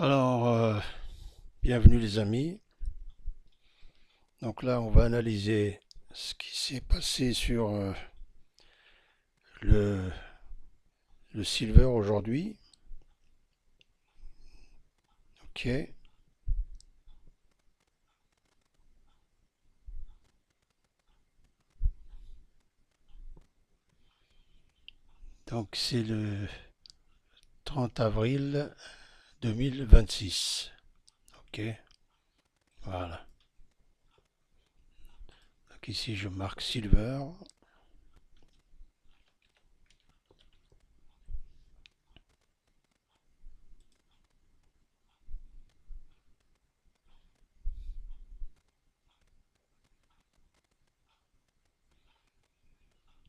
Alors, bienvenue les amis. Donc là, on va analyser ce qui s'est passé sur le, le silver aujourd'hui. Ok. Donc c'est le 30 avril 2026. Ok. Voilà. Donc ici, je marque silver.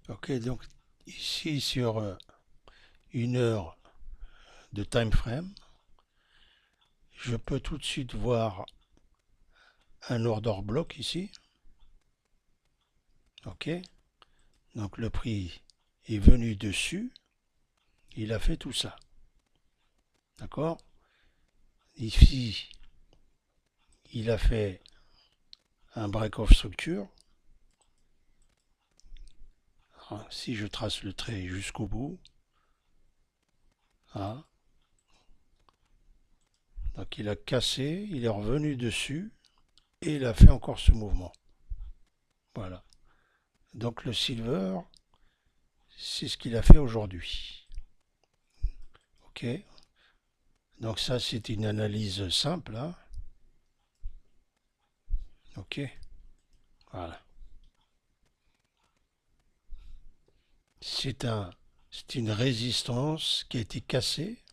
Ok. Donc ici, sur une heure de time frame, je peux tout de suite voir un order block ici. Ok. Donc le prix est venu dessus, il a fait tout ça. D'accord. Ici, il a fait un break-off structure. Si je trace le trait jusqu'au bout, hein, donc il a cassé, il est revenu dessus et il a fait encore ce mouvement. Voilà. Donc le silver, c'est ce qu'il a fait aujourd'hui. Ok. Donc ça, c'est une analyse simple. Hein. Ok. Voilà. C'est une résistance qui a été cassée.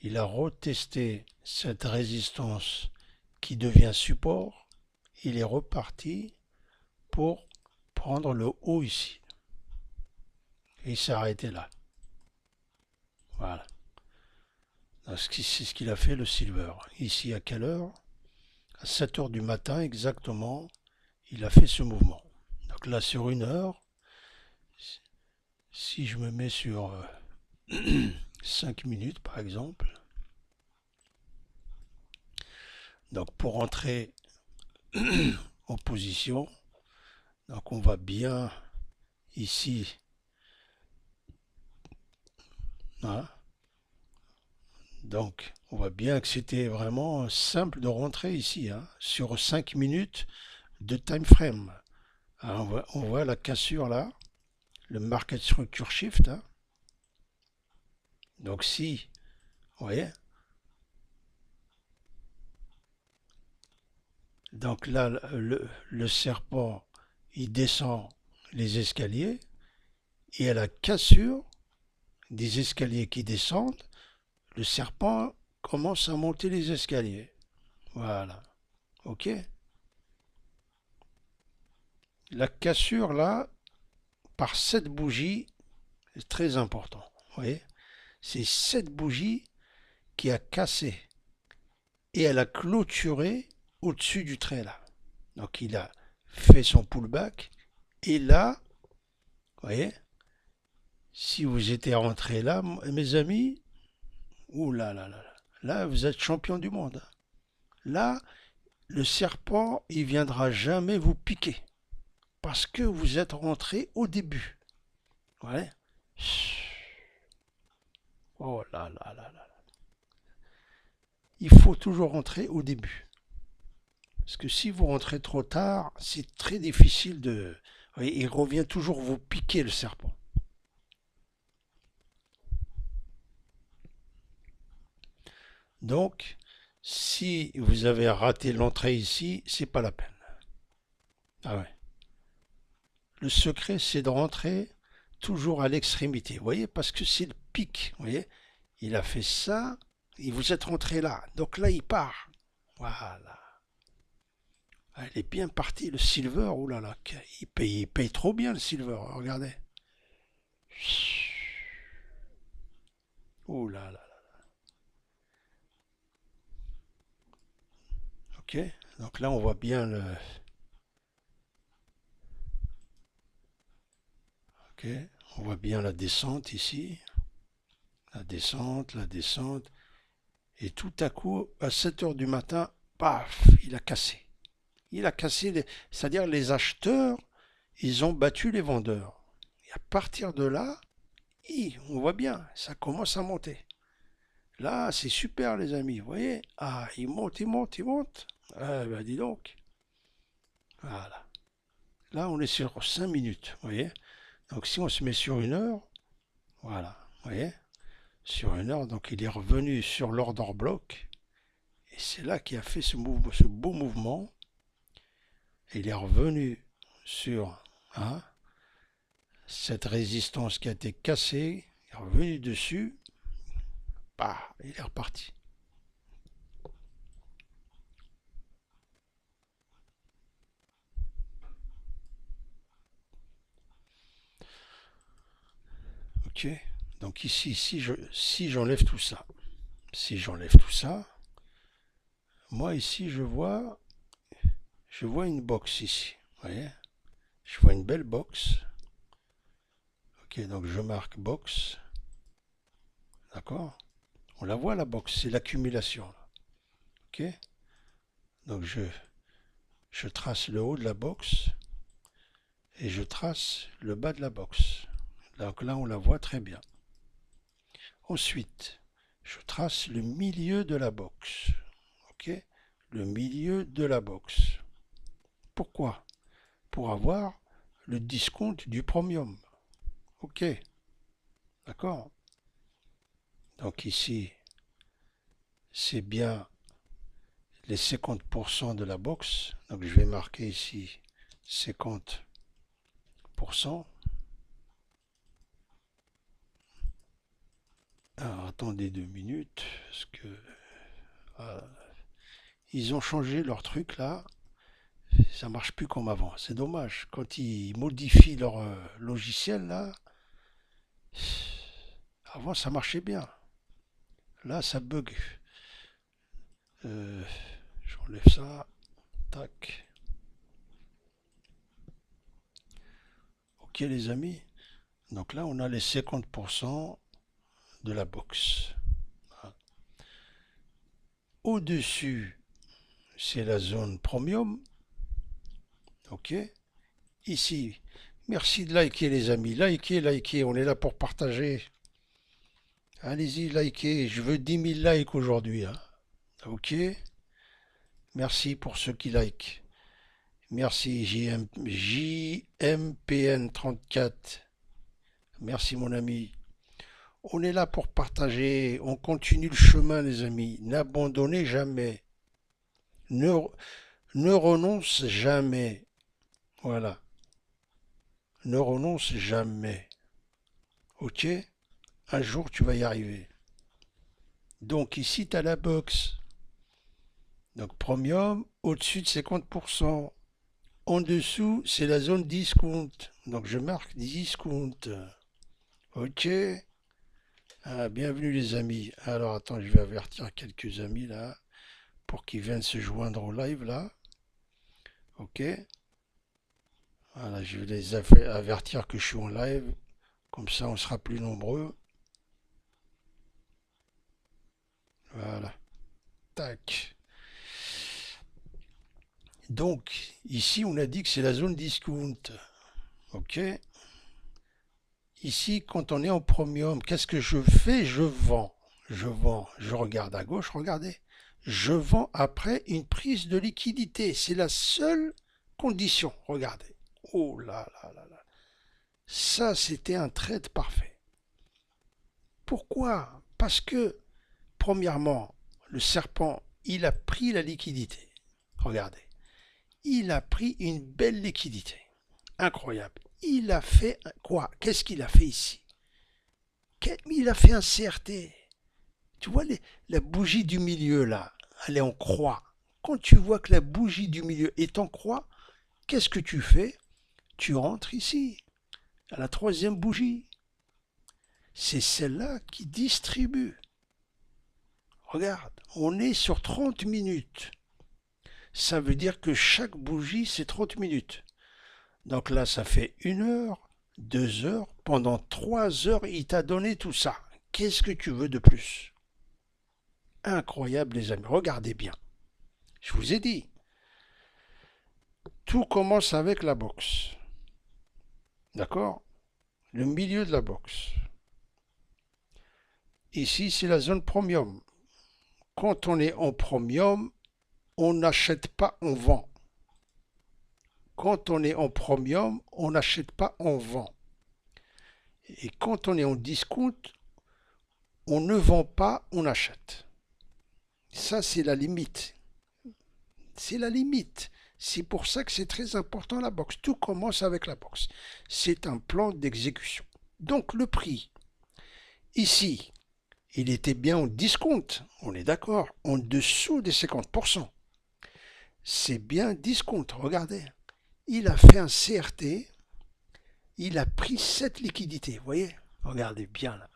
Il a retesté cette résistance qui devient support. Il est reparti pour prendre le haut ici. Et il s'est arrêté là. Voilà. C'est ce qu'il a fait le silver. Ici à quelle heure? À 7 heures du matin exactement, il a fait ce mouvement. Donc là sur une heure, si je me mets sur 5 minutes par exemple, donc pour entrer en position, donc on va bien ici, hein, donc on voit bien que c'était vraiment simple de rentrer ici, hein, sur 5 minutes de time frame. Alors on voit la cassure là, le market structure shift. Hein. Donc si, vous voyez, donc là le serpent il descend les escaliers et à la cassure des escaliers qui descendent, le serpent commence à monter les escaliers. Voilà, ok. La cassure là, par cette bougie, c'est très important. Vous voyez, c'est cette bougie qui a cassé et elle a clôturé au-dessus du trait là. Donc il a fait son pullback et là, vous voyez, si vous étiez rentré là, mes amis, ouh là vous êtes champion du monde. Là, le serpent, il viendra jamais vous piquer parce que vous êtes rentré au début. Ouais. Oh là. Il faut toujours rentrer au début. Parce que si vous rentrez trop tard, c'est très difficile de... Oui, il revient toujours vous piquer le serpent. Donc, si vous avez raté l'entrée ici, c'est pas la peine. Ah ouais. Le secret, c'est de rentrer toujours à l'extrémité. Vous voyez, parce que c'est le pic. Vous voyez, il a fait ça, et vous êtes rentré là. Donc là, il part. Voilà. Ah, il est bien parti, le silver. Oh là là, il paye trop bien le silver. Regardez. Oh là là. Ok. Donc là, on voit bien le. Ok. On voit bien la descente ici. La descente, la descente. Et tout à coup, à 7 heures du matin, paf, il a cassé. Il a cassé, c'est-à-dire les acheteurs, ils ont battu les vendeurs. Et à partir de là, on voit bien, ça commence à monter. Là, c'est super les amis, vous voyez? Ah, il monte, il monte, il monte. Ah, ben dis donc. Voilà. Là, on est sur 5 minutes, vous voyez? Donc si on se met sur 1 heure, voilà, vous voyez? Sur 1 heure, donc il est revenu sur l'order block. Et c'est là qu'il a fait ce beau mouvement. Et il est revenu sur hein, cette résistance qui a été cassée. Il est revenu dessus. Bah, il est reparti. Ok. Donc ici, si j'enlève tout ça, moi ici je vois une box ici. Vous voyez? Je vois une belle box. Ok, donc je marque box. D'accord? On la voit la box, c'est l'accumulation. Ok? Donc je trace le haut de la box et je trace le bas de la box. Donc là on la voit très bien. Ensuite, je trace le milieu de la box. Ok? Le milieu de la box. Pourquoi? Pour avoir le discount du premium. Ok? D'accord? Donc ici, c'est bien les 50% de la box. Donc je vais marquer ici 50%. Alors attendez 2 minutes, parce que ils ont changé leur truc là. Ça marche plus comme avant. C'est dommage. Quand ils modifient leur logiciel là, avant ça marchait bien. Là ça bug. Euh, J'enlève ça. Tac. Ok les amis. Donc là on a les 50% de la box. Au-dessus, c'est la zone premium. Ok. Ici, merci de liker les amis. Likez, likez. On est là pour partager. Allez-y, likez. Je veux 10 000 likes aujourd'hui. Hein. Ok. Merci pour ceux qui like. Merci JMPN34. Merci mon ami. On est là pour partager. On continue le chemin les amis. N'abandonnez jamais. Ne, ne renonce jamais. Voilà. Ne renonce jamais. Ok? Un jour tu vas y arriver. Donc ici tu as la box. Donc premium au-dessus de 50%. En dessous, c'est la zone discount. Donc je marque discount. Ok. Ah, bienvenue les amis. Alors attends, je vais avertir quelques amis là pour qu'ils viennent se joindre au live là. Ok. Voilà, je vais les avertir que je suis en live. Comme ça, on sera plus nombreux. Voilà. Tac. Donc, ici, on a dit que c'est la zone discount. Ok. Ici, quand on est en premium, qu'est-ce que je fais? Je vends. Je vends. Je regarde à gauche, regardez. Je vends après une prise de liquidité. C'est la seule condition. Regardez. Oh là là là là. Ça, c'était un trade parfait. Pourquoi? Parce que, premièrement, le serpent, il a pris la liquidité. Regardez. Il a pris une belle liquidité. Incroyable. Il a fait quoi? Qu'est-ce qu'il a fait ici? Il a fait un CRT. Tu vois la bougie du milieu là, elle est en croix. Quand tu vois que la bougie du milieu est en croix, qu'est-ce que tu fais? Tu rentres ici, à la troisième bougie. C'est celle-là qui distribue. Regarde, on est sur 30 minutes. Ça veut dire que chaque bougie, c'est 30 minutes. Donc là, ça fait 1 heure, 2 heures. Pendant 3 heures, il t'a donné tout ça. Qu'est-ce que tu veux de plus? incroyable, les amis. Regardez bien. Je vous ai dit, tout commence avec la boxe. D'accord? Le milieu de la boxe. Ici, c'est la zone premium. Quand on est en premium, on n'achète pas, on vend. Quand on est en premium, on n'achète pas, on vend. Et quand on est en discount, on ne vend pas, on achète. Ça, c'est la limite. C'est la limite. C'est pour ça que c'est très important la boxe. Tout commence avec la boxe. C'est un plan d'exécution. Donc le prix, ici, il était bien en discount. On est d'accord. En dessous des 50%. C'est bien discount. Regardez. Il a fait un CRT. Il a pris cette liquidité. Vous voyez? Regardez bien là.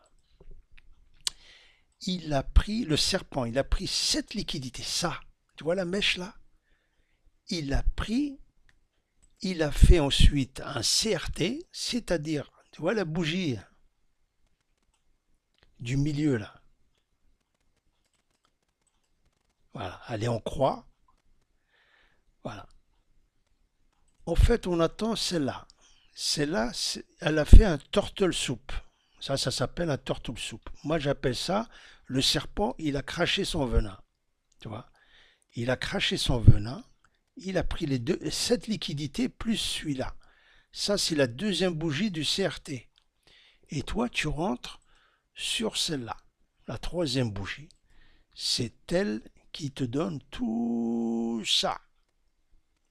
Il a pris le serpent. Il a pris cette liquidité. Ça. Tu vois la mèche là? Il a pris, il a fait ensuite un CRT, c'est-à-dire, tu vois la bougie du milieu là. Voilà, elle est en croix. Voilà. En fait, on attend celle-là. Celle-là, elle a fait un turtle soup. Ça s'appelle un turtle soup. Moi, j'appelle ça le serpent, il a craché son venin. Tu vois? Il a craché son venin. Il a pris cette liquidité plus celui-là. Ça, c'est la deuxième bougie du CRT. Et toi, tu rentres sur celle-là. La troisième bougie. C'est elle qui te donne tout ça.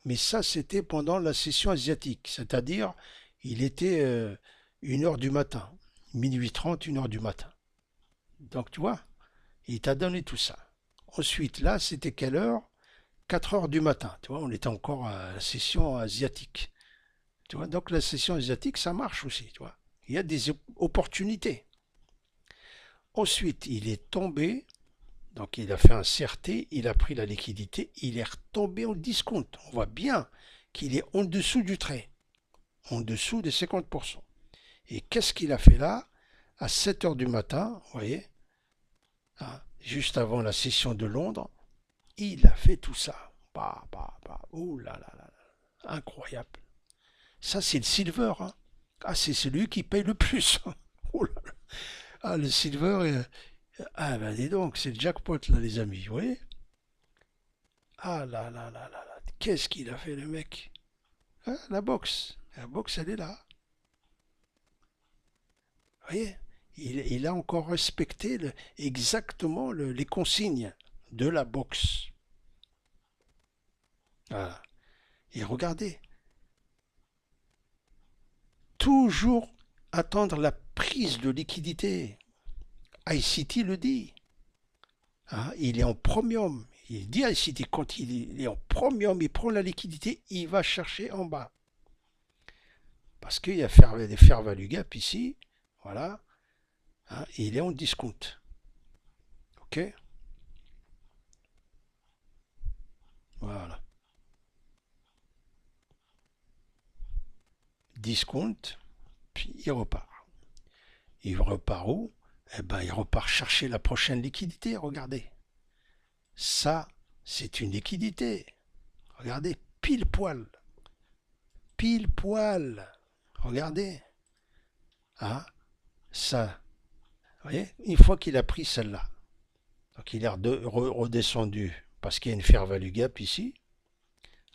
Mais ça, c'était pendant la session asiatique. C'est-à-dire, il était 1h du matin. Minuit 30, 1h du matin. Donc, tu vois, il t'a donné tout ça. Ensuite, là, c'était quelle heure? 4h du matin. Tu vois, on était encore à la session asiatique. Tu vois, donc la session asiatique, ça marche aussi. Tu vois, il y a des opportunités. Ensuite, il est tombé, donc il a fait un CRT, il a pris la liquidité, il est retombé en discount. On voit bien qu'il est en dessous du trait, en dessous des 50%. Et qu'est-ce qu'il a fait là? À 7h du matin, vous voyez, hein, juste avant la session de Londres, il a fait tout ça. Bah, bah, bah. Ouh là là là là. Incroyable. Ça, c'est le silver. Hein. Ah, c'est celui qui paye le plus. Oh là là. Ah, le silver. Ah, ben dis donc, c'est le jackpot, là, les amis. Vous voyez? Ah là là là là là. Qu'est-ce qu'il a fait, le mec? Hein, la boxe. La boxe, elle est là. Vous voyez? Il a encore respecté exactement les consignes de la boxe. Voilà. Et regardez, toujours attendre la prise de liquidité. ICT le dit. Hein, il est en premium. Il dit ICT, quand il est en premium, il prend la liquidité, il va chercher en bas. Parce qu'il y a des fair value gap ici. Voilà. Hein, et il est en discount. OK? Voilà. Discount, puis il repart. Il repart où? Eh ben, il repart chercher la prochaine liquidité. Regardez. Ça, c'est une liquidité. Regardez, pile poil. Pile poil. Regardez. Ah, ça. Vous voyez? Une fois qu'il a pris celle-là. Donc il est redescendu parce qu'il y a une fair value gap ici.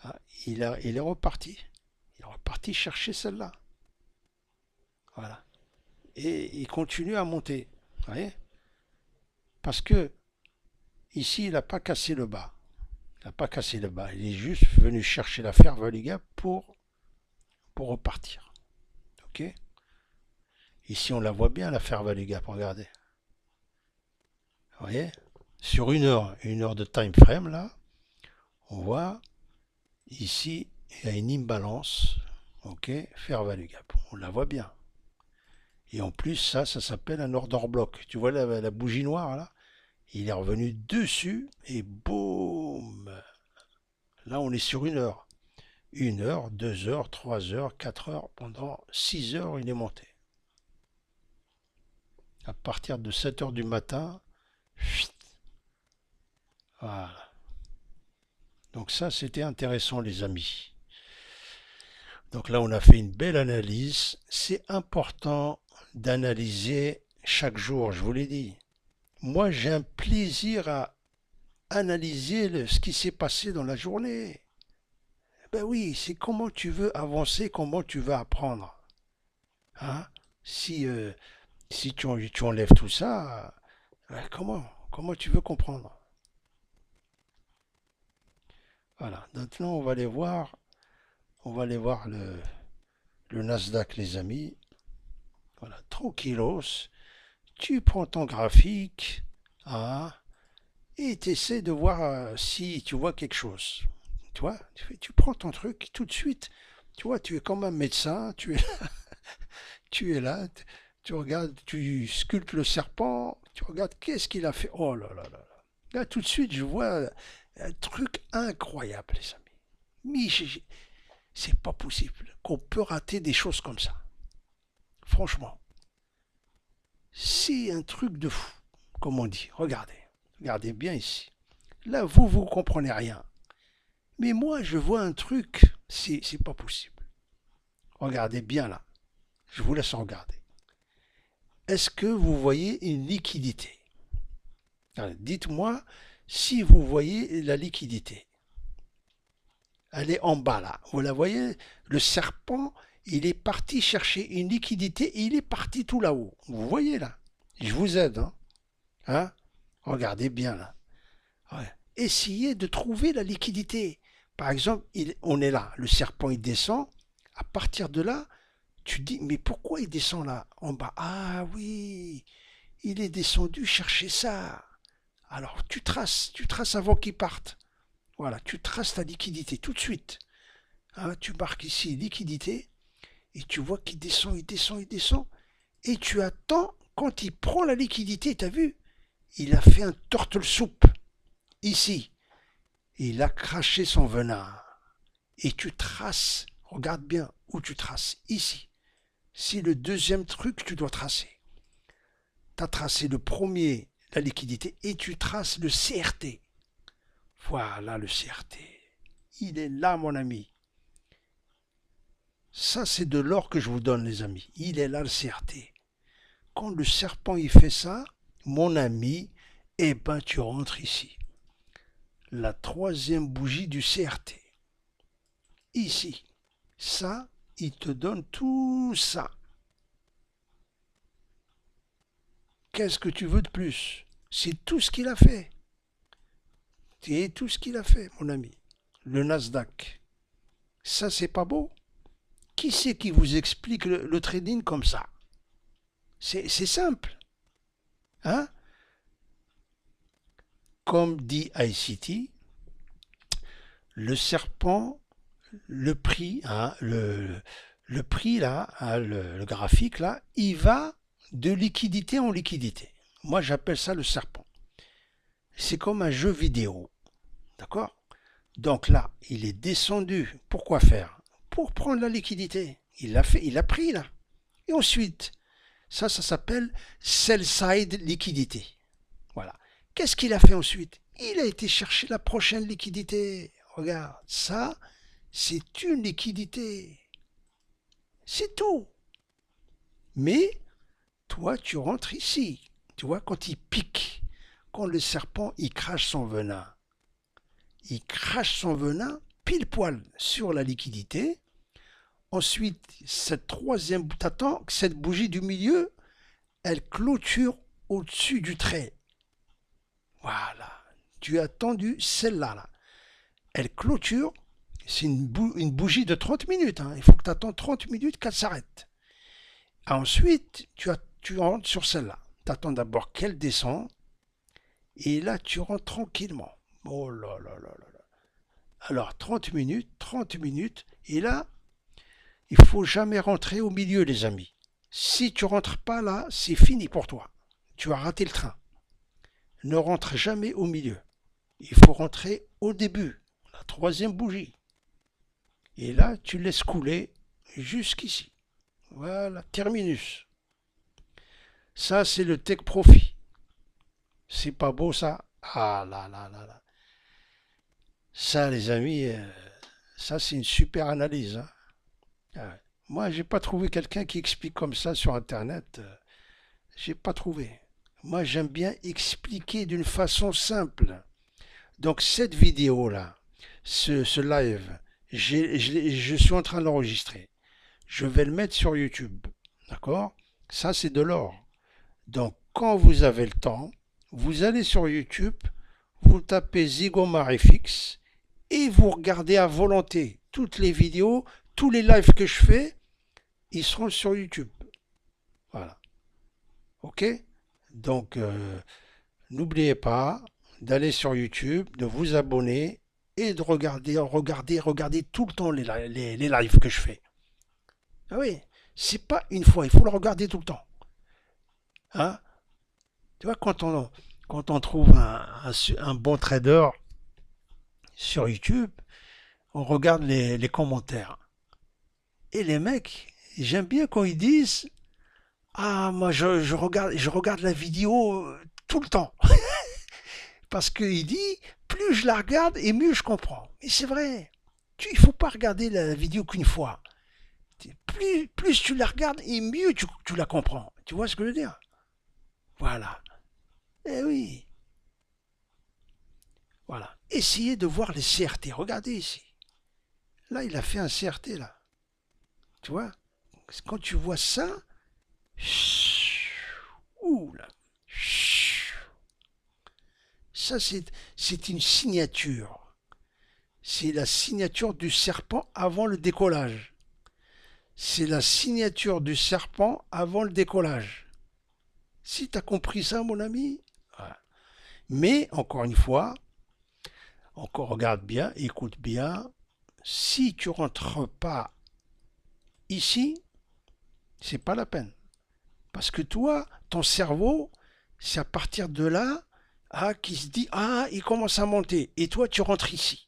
Ah, il est reparti. Il est reparti chercher celle-là. Voilà. Et il continue à monter. Vous voyez? Parce que ici, il n'a pas cassé le bas. Il n'a pas cassé le bas. Il est juste venu chercher la fair value gap pour repartir. Ok? Ici, on la voit bien, la fair value gap. Regardez. Vous voyez? Sur une heure de time frame, là, on voit ici, il y a une imbalance. Ok? Fair value gap. On la voit bien. Et en plus, ça s'appelle un order block. Tu vois la bougie noire, là? Il est revenu dessus et boum! Là, on est sur une heure. 1 heure, 2 heures, 3 heures, 4 heures. Pendant 6 heures, il est monté. À partir de 7 heures du matin, Voilà. Donc ça, c'était intéressant, les amis. Donc là, on a fait une belle analyse. C'est important d'analyser chaque jour, je vous l'ai dit. Moi, j'ai un plaisir à analyser ce qui s'est passé dans la journée. Ben oui, c'est comment tu veux avancer, comment tu veux apprendre. Hein? Si, si tu enlèves tout ça, comment tu veux comprendre? Voilà. Maintenant, on va aller voir le Nasdaq, les amis. Voilà, tranquillos. Tu prends ton graphique, hein, et tu essaies de voir si tu vois quelque chose. Tu vois, tu prends ton truc tout de suite. Tu vois, tu es comme un médecin, tu es là, tu regardes, tu sculptes le serpent, tu regardes qu'est-ce qu'il a fait. Oh là là là là. Là, tout de suite, je vois un truc incroyable, les amis. Mais c'est pas possible qu'on peut rater des choses comme ça. Franchement, c'est un truc de fou, comme on dit. Regardez, regardez bien ici. Là, vous comprenez rien. Mais moi, je vois un truc, c'est pas possible. Regardez bien là. Je vous laisse regarder. Est-ce que vous voyez une liquidité? Dites-moi si vous voyez la liquidité. Elle est en bas là. Vous la voyez? Le serpent, il est parti chercher une liquidité et il est parti tout là-haut. Vous voyez là? Je vous aide. Hein? Regardez bien là. Ouais. Essayez de trouver la liquidité. Par exemple, on est là. Le serpent, il descend. À partir de là, tu dis, mais pourquoi il descend là, en bas? Ah oui, il est descendu chercher ça. Alors tu traces avant qu'il parte. Voilà, tu traces ta liquidité tout de suite. Hein, tu marques ici liquidité et tu vois qu'il descend, il descend, il descend. Et tu attends quand il prend la liquidité, t'as vu? Il a fait un turtle soup ici. Il a craché son venin. Et tu traces, regarde bien où tu traces, ici. C'est le deuxième truc que tu dois tracer. Tu as tracé le premier, la liquidité, et tu traces le CRT. Voilà le CRT. Il est là, mon ami. Ça, c'est de l'or que je vous donne, les amis. Il est là, le CRT. Quand le serpent, il fait ça, mon ami, eh ben, tu rentres ici. La troisième bougie du CRT. Ici. Ça, il te donne tout ça. Qu'est-ce que tu veux de plus? C'est tout ce qu'il a fait. C'est tout ce qu'il a fait, mon ami. Le Nasdaq. Ça, c'est pas beau? Qui c'est qui vous explique le trading comme ça? C'est simple. Hein? Comme dit ICT, le serpent, le prix, hein, le prix là, hein, le graphique là, il va de liquidité en liquidité. Moi, j'appelle ça le serpent. C'est comme un jeu vidéo. D'accord? Donc là, il est descendu. Pourquoi faire? Pour prendre la liquidité. Il l'a fait, il a pris là. Et ensuite, ça s'appelle sell-side liquidité. Voilà. Qu'est-ce qu'il a fait ensuite? Il a été chercher la prochaine liquidité. Regarde, ça, c'est une liquidité. C'est tout. Mais toi, tu rentres ici. Tu vois, quand il pique, quand le serpent, il crache son venin. Il crache son venin pile poil sur la liquidité. Ensuite, cette troisième, t'attends que cette bougie du milieu, elle clôture au-dessus du trait. Voilà. Tu as attendu celle-là. Là. Elle clôture. C'est une bougie de 30 minutes. Hein. Il faut que tu attends 30 minutes qu'elle s'arrête. Ensuite, tu rentres sur celle-là. Tu attends d'abord qu'elle descende. Et là, tu rentres tranquillement. Oh là là là là là. Alors, 30 minutes. Et là, il ne faut jamais rentrer au milieu, les amis. Si tu rentres pas là, c'est fini pour toi. Tu as raté le train. Ne rentre jamais au milieu. Il faut rentrer au début, la troisième bougie. Et là, tu laisses couler jusqu'ici. Voilà, terminus. Ça, c'est le take profit. C'est pas beau ça? Ah là là là là. Ça, les amis, ça, c'est une super analyse, hein. Ah ouais. Moi, j'ai pas trouvé quelqu'un qui explique comme ça sur Internet. J'ai pas trouvé. Moi, j'aime bien expliquer d'une façon simple. Donc, cette vidéo-là, ce live, je suis en train de l'enregistrer. Je vais le mettre sur YouTube. D'accord? Ça, c'est de l'or. Donc, quand vous avez le temps, vous allez sur YouTube, vous tapez Zigo Marifix et vous regardez à volonté toutes les vidéos, tous les lives que je fais, ils seront sur YouTube. Voilà. OK? Donc, n'oubliez pas d'aller sur YouTube, de vous abonner et de regarder tout le temps les lives que je fais. Ah oui, c'est pas une fois, il faut le regarder tout le temps. Hein? Tu vois, quand on trouve un bon trader sur YouTube, on regarde les commentaires. Et les mecs, j'aime bien quand ils disent ah, moi je regarde la vidéo tout le temps. Parce qu'il dit plus je la regarde et mieux je comprends. Et c'est vrai. Il ne faut pas regarder la vidéo qu'une fois. Plus tu la regardes et mieux tu la comprends. Tu vois ce que je veux dire? Voilà. Eh oui. Voilà. Essayez de voir les CRT. Regardez ici. Là, il a fait un CRT, là. Tu vois? Quand tu vois ça, ouh là, ça c'est une signature. C'est la signature du serpent avant le décollage. C'est la signature du serpent avant le décollage. Si tu as compris ça, mon ami, voilà. Mais encore une fois, encore regarde bien, écoute bien, si tu rentres pas ici, c'est pas la peine. Parce que toi, ton cerveau, c'est à partir de là qui se dit ah, il commence à monter. Et toi, tu rentres ici.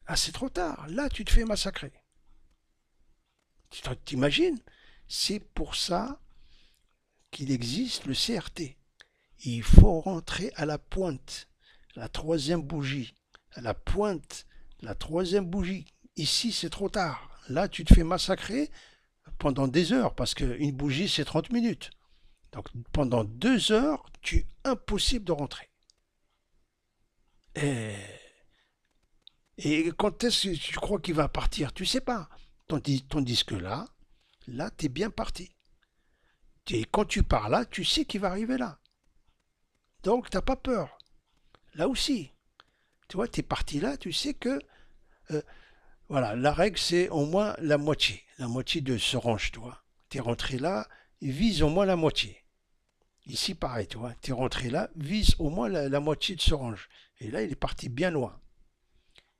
Ah, c'est trop tard. Là, tu te fais massacrer. Tu t'imagines? C'est pour ça qu'il existe le CRT. Il faut rentrer à la pointe, la troisième bougie. À la pointe, la troisième bougie. Ici, c'est trop tard. Là, tu te fais massacrer pendant des heures, parce qu'une bougie, c'est 30 minutes. Donc pendant 2 heures, impossible de rentrer. Et, et quand est-ce que tu crois qu'il va partir? Tu sais pas. Tandis que là, tu es bien parti. Et quand tu pars là, tu sais qu'il va arriver là. Donc t'as pas peur. Là aussi. Tu vois, tu es parti là, tu sais que euh, voilà, la règle c'est au moins la moitié. La moitié de ce range, tu vois. Tu es rentré là, vise au moins la moitié. Ici, pareil, tu vois, tu es rentré là, vise au moins la moitié de ce range. Et là, il est parti bien loin.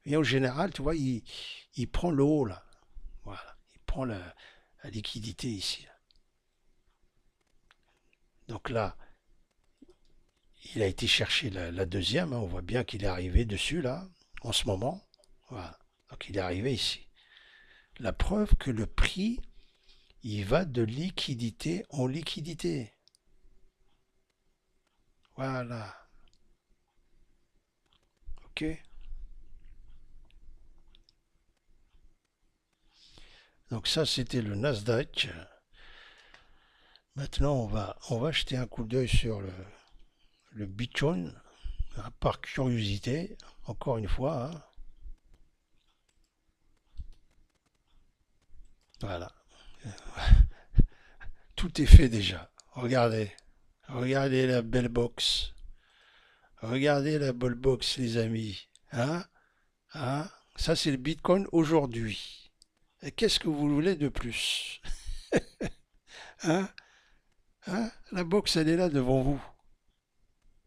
Et en général, tu vois, il prend le haut, là. Voilà. Il prend la liquidité ici. Là. Donc là, il a été chercher la deuxième. Hein, on voit bien qu'il est arrivé dessus, là, en ce moment. Voilà. Donc il est arrivé ici. La preuve que le prix, il va de liquidité en liquidité. Voilà. OK. Donc ça, c'était le Nasdaq. Maintenant, on va jeter un coup d'œil sur le Bitcoin, par curiosité, encore une fois. Hein. Voilà. Tout est fait déjà. Regardez. Regardez la belle box. Regardez la belle box, les amis. Hein? Hein? Ça, c'est le Bitcoin aujourd'hui. Et qu'est-ce que vous voulez de plus? Hein? Hein? La box, elle est là devant vous.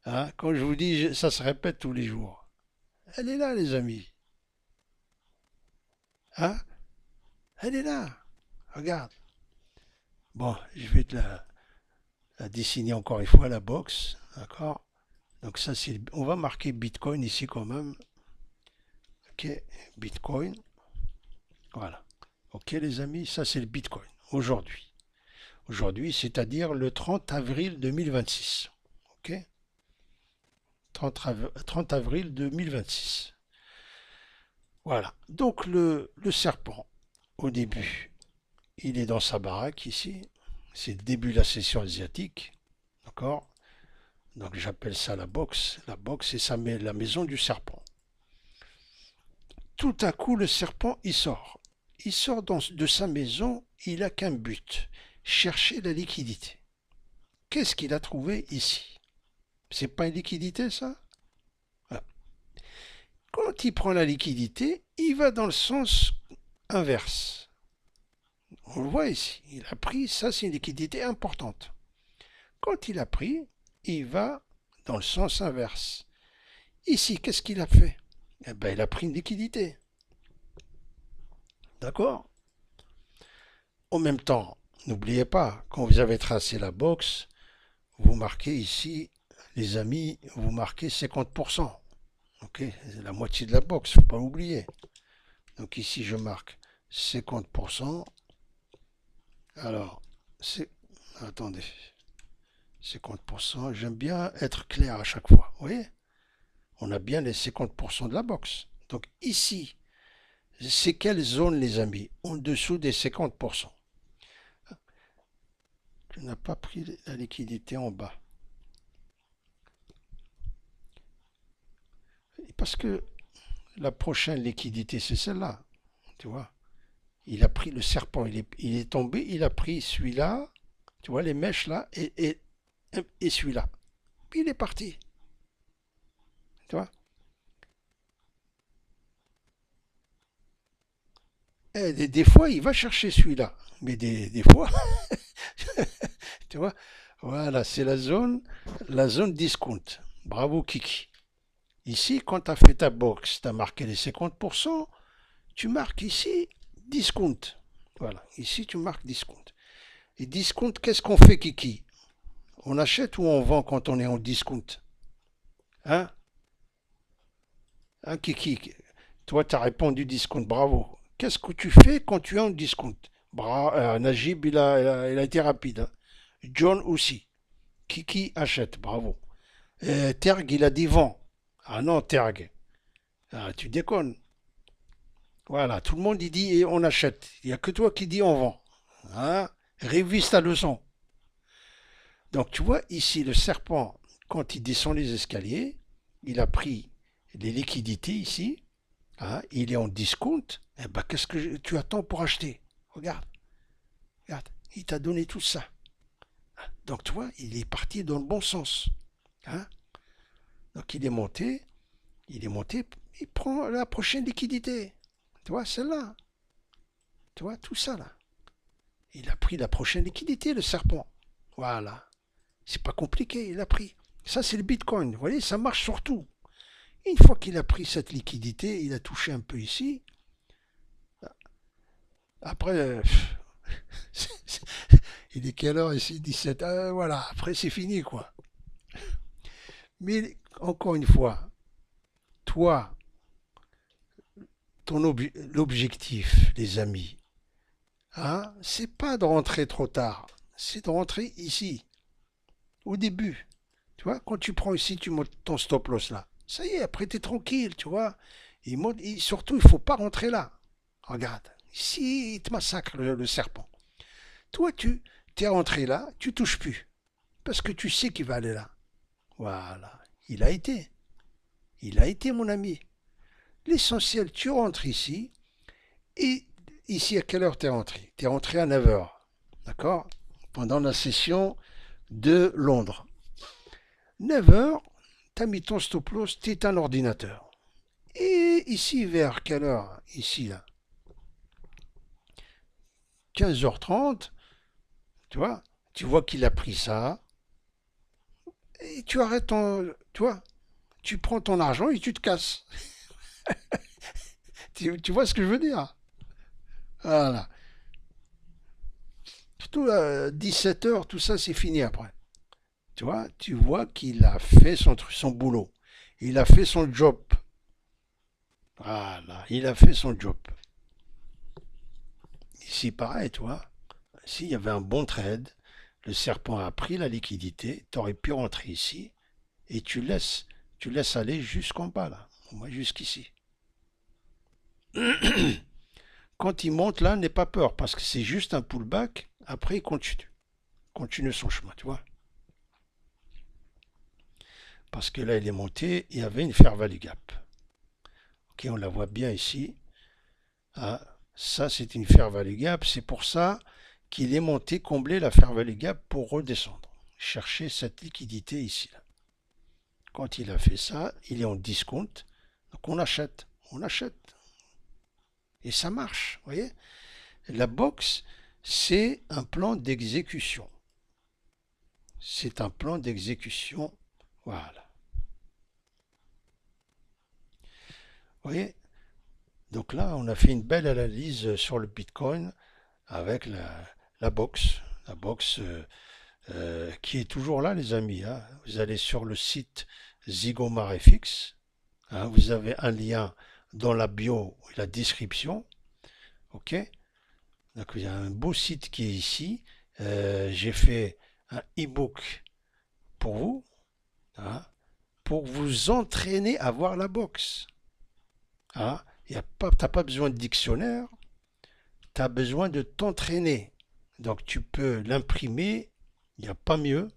Hein? Quand je vous dis, ça se répète tous les jours. Elle est là, les amis. Hein? Elle est là. Regarde. Bon, je vais te la dessiner encore une fois, la box. D'accord? Donc ça, c'est, on va marquer Bitcoin ici quand même. Ok, Bitcoin. Voilà. Ok, les amis, ça c'est le Bitcoin. Aujourd'hui. Aujourd'hui, c'est-à-dire le 30 avril 2026. Ok? 30 avril 2026. Voilà. Donc le serpent, au début, il est dans sa baraque ici. C'est le début de la session asiatique. D'accord? Donc j'appelle ça la boxe. La boxe, c'est la maison du serpent. Tout à coup, le serpent, il sort. Il sort de sa maison, il n'a qu'un but, chercher la liquidité. Qu'est-ce qu'il a trouvé ici? C'est pas une liquidité, ça? Voilà. Quand il prend la liquidité, il va dans le sens inverse. On le voit ici. Il a pris, ça c'est une liquidité importante. Quand il a pris, il va dans le sens inverse. Ici, qu'est-ce qu'il a fait? Eh ben, il a pris une liquidité. D'accord? En même temps, n'oubliez pas, quand vous avez tracé la boxe, vous marquez ici, les amis, vous marquez 50%. Ok? C'est la moitié de la boxe, faut pas l'oublier. Donc ici, je marque 50%. Alors, c'est... Attendez. 50%, j'aime bien être clair à chaque fois. Vous voyez? On a bien les 50% de la boxe. Donc ici, c'est quelle zone, les amis? En dessous des 50%. Tu n'as pas pris la liquidité en bas. Parce que la prochaine liquidité, c'est celle-là. Tu vois? Il a pris le serpent, il est tombé, il a pris celui-là, tu vois, les mèches là, et celui-là. Puis il est parti. Tu vois? Et des fois, il va chercher celui-là. Mais des fois, tu vois, voilà, c'est la zone discount. Bravo Kiki. Ici, quand tu as fait ta box, tu as marqué les 50%, tu marques ici discount. Voilà, ici tu marques discount. Et discount, qu'est-ce qu'on fait Kiki? On achète ou on vend quand on est en discount? Hein? Hein Kiki? Toi, tu as répondu discount, bravo. Qu'est-ce que tu fais quand tu es en discount? Najib, il a été rapide, hein. John aussi. Kiki achète, bravo. Terg, il a dit vend. Ah non, Terg. Ah, tu déconnes. Voilà, tout le monde il dit et on achète. Il n'y a que toi qui dis on vend. Hein? Révise ta leçon. Donc tu vois, ici, le serpent, quand il descend les escaliers, il a pris les liquidités ici. Hein, il est en discount. Eh ben, qu'est-ce que tu attends pour acheter? Regarde, regarde, il t'a donné tout ça. Donc tu vois, il est parti dans le bon sens. Hein? Donc il est monté, il prend la prochaine liquidité. Tu vois, celle-là. Tu vois, tout ça là. Il a pris la prochaine liquidité, le serpent. Voilà. C'est pas compliqué, il a pris. Ça, c'est le Bitcoin. Vous voyez, ça marche sur tout. Une fois qu'il a pris cette liquidité, il a touché un peu ici. Après, il est quelle heure ici? 17. Voilà, après c'est fini quoi. Mais encore une fois, toi, l'objectif, les amis, hein, c'est pas de rentrer trop tard, c'est de rentrer ici, au début. Tu vois, quand tu prends ici, tu montes ton stop loss là. Ça y est, après t'es tranquille, tu vois. Et surtout, il faut pas rentrer là. Regarde, ici, il te massacre le serpent. Toi, tu t'es rentré là, tu touches plus. Parce que tu sais qu'il va aller là. Voilà. Il a été. Il a été, mon ami. L'essentiel, tu rentres ici. Et ici, à quelle heure t'es rentré? T'es rentré à 9 heures. D'accord? Pendant la session de Londres. 9 heures, t'as mis ton stop loss, t'es un ordinateur. Et ici, vers quelle heure? Ici, là. 15h30, tu vois qu'il a pris ça. Et tu arrêtes tu vois, tu prends ton argent et tu te casses. Tu vois ce que je veux dire? Voilà. Surtout à 17 heures, tout ça, c'est fini après. Tu vois qu'il a fait son boulot. Il a fait son job. Voilà, il a fait son job. Ici, pareil, tu vois. S'il y avait un bon trade, le serpent a pris la liquidité, tu aurais pu rentrer ici et tu laisses aller jusqu'en bas, là. Au moins jusqu'ici. Quand il monte là, n'aie pas peur, parce que c'est juste un pullback. Après, il continue son chemin, tu vois. Parce que là, il est monté, il y avait une fair value gap. Ok, on la voit bien ici. Ah, ça, c'est une fair value gap. C'est pour ça qu'il est monté combler la fair value gap pour redescendre. Chercher cette liquidité ici. Là. Quand il a fait ça, il est en discount. Donc on achète. On achète. Et ça marche. Vous voyez? La box, c'est un plan d'exécution. C'est un plan d'exécution. Voilà. Vous voyez? Donc là, on a fait une belle analyse sur le Bitcoin avec la box. La box qui est toujours là, les amis. Hein. Vous allez sur le site ZygomarFX. Hein, vous avez un lien dans la bio et la description. OK? Donc il y a un beau site qui est ici. J'ai fait un e-book pour vous, hein, pour vous entraîner à voir la boxe. Hein. Tu n'as pas besoin de dictionnaire, tu as besoin de t'entraîner. Donc tu peux l'imprimer, il n'y a pas mieux.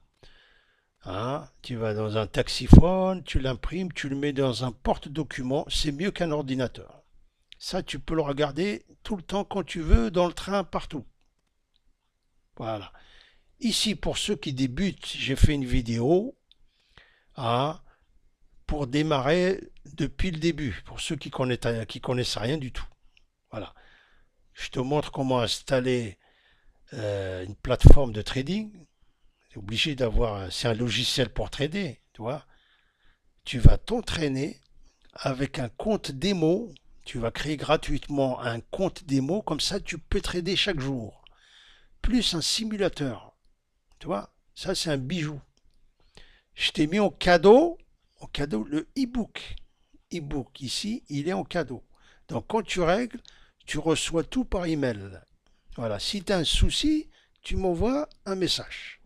Hein. Tu vas dans un taxiphone, tu l'imprimes, tu le mets dans un porte-document, c'est mieux qu'un ordinateur. Ça, tu peux le regarder tout le temps quand tu veux, dans le train, partout. Voilà. Ici, pour ceux qui débutent, j'ai fait une vidéo, hein, pour démarrer depuis le début, pour ceux qui connaissent rien du tout. Voilà. Je te montre comment installer une plateforme de trading. Tu es obligé d'avoir, c'est un logiciel pour trader, tu vois. Tu vas t'entraîner avec un compte démo. Tu vas créer gratuitement un compte démo, comme ça tu peux trader chaque jour. Plus un simulateur, tu vois. Ça c'est un bijou. Je t'ai mis en cadeau le e-book. E-book ici, il est en cadeau. Donc quand tu règles, tu reçois tout par email. Voilà, si tu as un souci, tu m'envoies un message.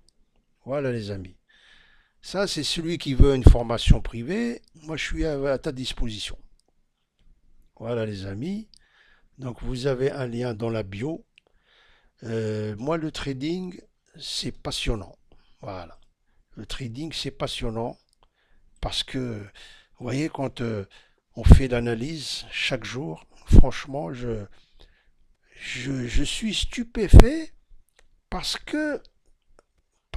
Voilà les amis. Ça, c'est celui qui veut une formation privée. Moi, je suis à ta disposition. Voilà les amis. Donc vous avez un lien dans la bio. Moi, le trading, c'est passionnant. Voilà. Le trading, c'est passionnant parce que, vous voyez, quand on fait l'analyse chaque jour, franchement, je suis stupéfait parce que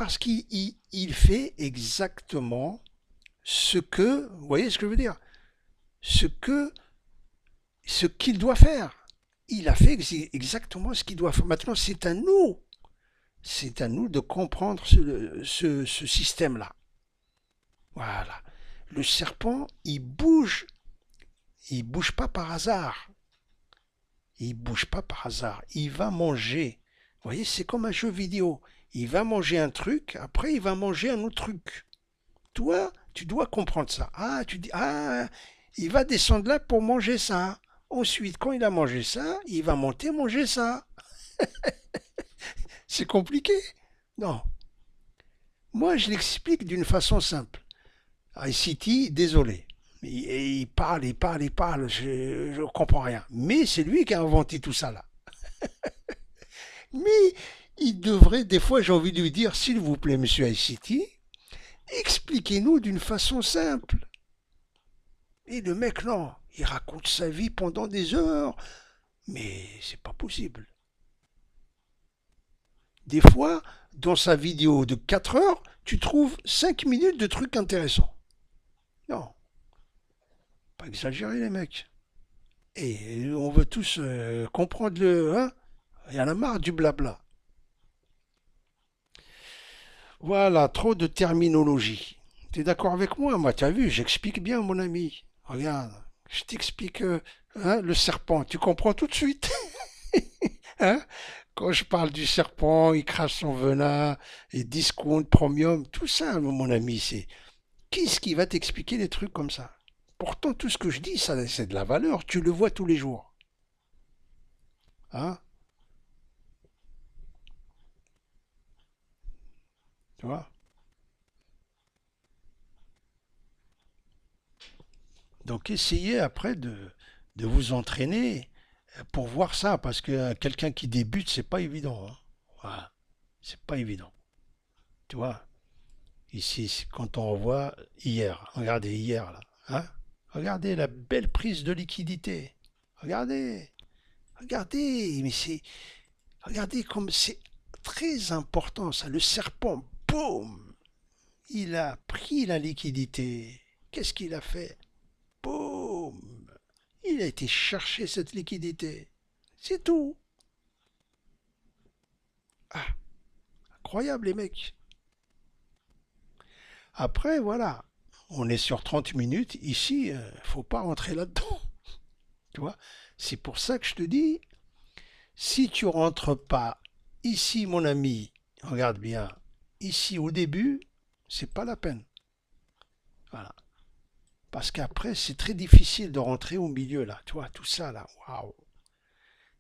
parce qu'il fait exactement ce que, vous voyez ce que je veux dire, ce qu'il doit faire. Il a fait exactement ce qu'il doit faire. Maintenant, c'est à nous de comprendre ce système-là. Voilà. Le serpent, il bouge pas par hasard. Il bouge pas par hasard. Il va manger. Vous voyez, c'est comme un jeu vidéo. Il va manger un truc, après il va manger un autre truc. Toi, tu dois comprendre ça. Ah, tu dis, ah, il va descendre là pour manger ça. Ensuite, quand il a mangé ça, il va monter manger ça. C'est compliqué? Non. Moi, je l'explique d'une façon simple. ICT, désolé. Il parle, il parle, il parle, je ne comprends rien. Mais c'est lui qui a inventé tout ça là. Mais il devrait, des fois, j'ai envie de lui dire, s'il vous plaît, monsieur ICT, expliquez-nous d'une façon simple. Et le mec, non, il raconte sa vie pendant des heures. Mais c'est pas possible. Des fois, dans sa vidéo de 4 heures, tu trouves 5 minutes de trucs intéressants. Non, pas exagérer les mecs. Et on veut tous comprendre le... Hein. Il y en a marre du blabla. Voilà, trop de terminologie. T'es d'accord avec moi? Moi, t'as vu, j'explique bien, mon ami. Regarde, je t'explique hein, le serpent. Tu comprends tout de suite. Hein. Quand je parle du serpent, il crache son venin, et discount, premium, tout ça, mon ami, c'est... Qui est-ce qui va t'expliquer des trucs comme ça? Pourtant, tout ce que je dis, ça, c'est de la valeur. Tu le vois tous les jours. Hein? Tu vois? Donc, essayez après de de vous entraîner pour voir ça, parce que quelqu'un qui débute, c'est pas évident, hein. Voilà, c'est pas évident. Tu vois, ici, quand on revoit hier, regardez hier là, hein, regardez la belle prise de liquidité. Regardez, regardez, mais c'est, regardez comme c'est très important ça. Le serpent, boum, il a pris la liquidité. Qu'est-ce qu'il a fait? Boum, il a été chercher cette liquidité. C'est tout. Ah, incroyable les mecs. Après, voilà, on est sur 30 minutes. Ici, faut pas rentrer là-dedans. Tu vois, c'est pour ça que je te dis, si tu rentres pas ici, mon ami, regarde bien, ici au début, c'est pas la peine. Voilà. Parce qu'après, c'est très difficile de rentrer au milieu là. Tu vois, tout ça là, waouh.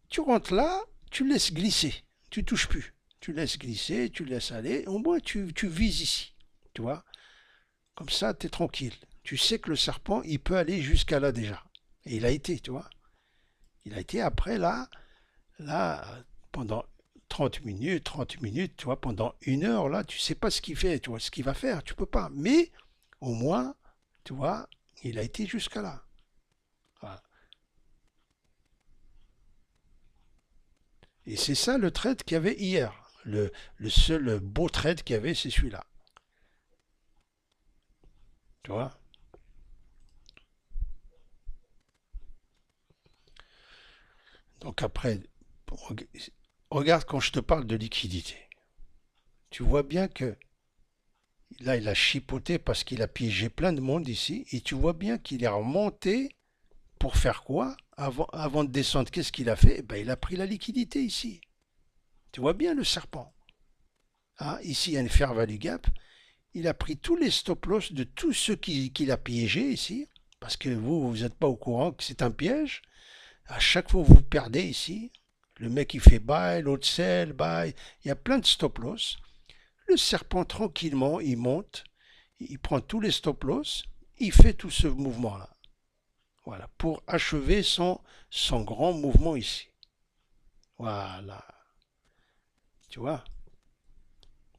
Tu rentres là, tu laisses glisser. Tu touches plus. Tu laisses glisser, tu laisses aller. Au moins, tu vises ici. Tu vois, comme ça, tu es tranquille. Tu sais que le serpent, il peut aller jusqu'à là déjà. Et il a été, tu vois. Il a été après là, pendant 30 minutes, tu vois, pendant 1 heure, là, tu sais pas ce qu'il fait, tu vois, ce qu'il va faire, tu peux pas. Mais, au moins, tu vois, il a été jusqu'à là. Voilà. Et c'est ça le trade qu'il y avait hier. Le seul beau trade qu'il y avait, c'est celui-là. Tu vois? Donc après, regarde quand je te parle de liquidité. Tu vois bien que là, il a chipoté parce qu'il a piégé plein de monde ici. Et tu vois bien qu'il est remonté pour faire quoi? Avant de descendre, qu'est-ce qu'il a fait? Eh ben, il a pris la liquidité ici. Tu vois bien le serpent. Hein, ici, il y a une fair value gap. Il a pris tous les stop loss de tous ceux qu'il a piégés ici. Parce que vous n'êtes pas au courant que c'est un piège. À chaque fois, vous perdez ici. Le mec, il fait buy, l'autre sell, buy. Il y a plein de stop loss. Le serpent, tranquillement, il monte. Il prend tous les stop loss. Il fait tout ce mouvement-là. Voilà, pour achever son grand mouvement ici. Voilà, tu vois.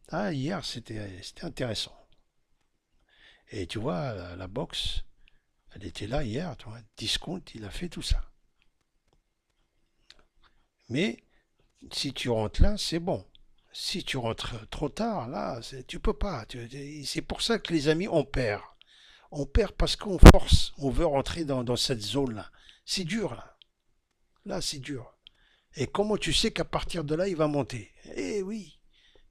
Ah, hier, c'était intéressant. Et tu vois, la boxe, elle était là hier, tu vois. Discount, il a fait tout ça. Mais si tu rentres là, c'est bon. Si tu rentres trop tard, là, tu peux pas. C'est pour ça que les amis, on perd. On perd parce qu'on force, on veut rentrer dans cette zone-là. C'est dur, là. Là, c'est dur. Et comment tu sais qu'à partir de là, il va monter? Eh oui.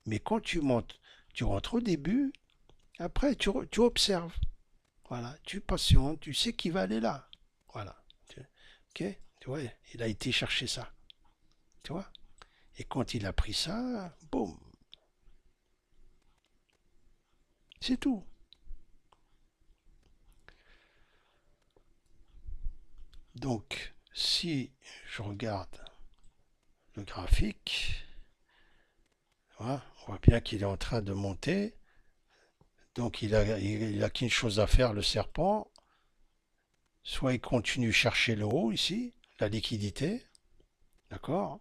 Mais quand tu montes, tu rentres au début, après tu observes. Voilà, tu patientes, tu sais qu'il va aller là. Voilà. Ok? Tu vois, il a été chercher ça. Tu vois? Et quand il a pris ça, boum, c'est tout. Donc, si je regarde le graphique, voilà, on voit bien qu'il est en train de monter. Donc, il a qu'une chose à faire, le serpent. Soit il continue chercher le haut ici, la liquidité, d'accord?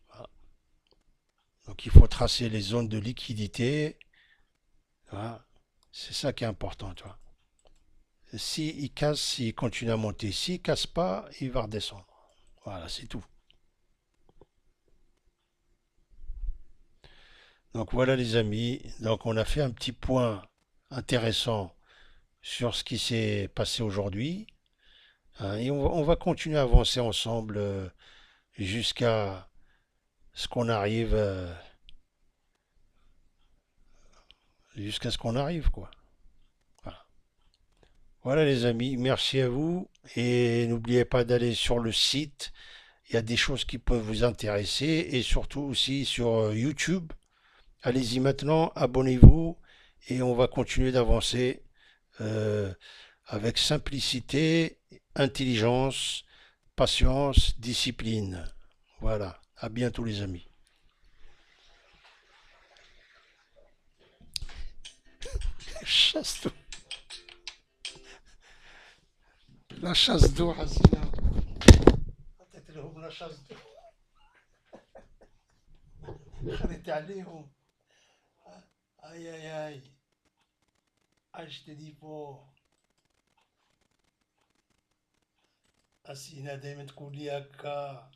Voilà. Donc il faut tracer les zones de liquidité. Voilà. C'est ça qui est important, tu vois. Si il casse, il continue à monter. S'il casse pas, il va redescendre. Voilà, c'est tout. Donc voilà les amis. Donc on a fait un petit point intéressant sur ce qui s'est passé aujourd'hui, hein, et on va continuer à avancer ensemble jusqu'à ce qu'on arrive, jusqu'à ce qu'on arrive, quoi. Voilà. Voilà les amis, merci à vous et n'oubliez pas d'aller sur le site. Il y a des choses qui peuvent vous intéresser et surtout aussi sur YouTube. Allez-y maintenant, abonnez-vous et on va continuer d'avancer euh, avec simplicité, intelligence, patience, discipline. Voilà, à bientôt les amis. chasse d'eau. La chasse d'eau حسينا عطيت لهم لا chasse d'eau خريت عليهم اي اي اي عشت دي بو أسينا دايما تقول لي هكا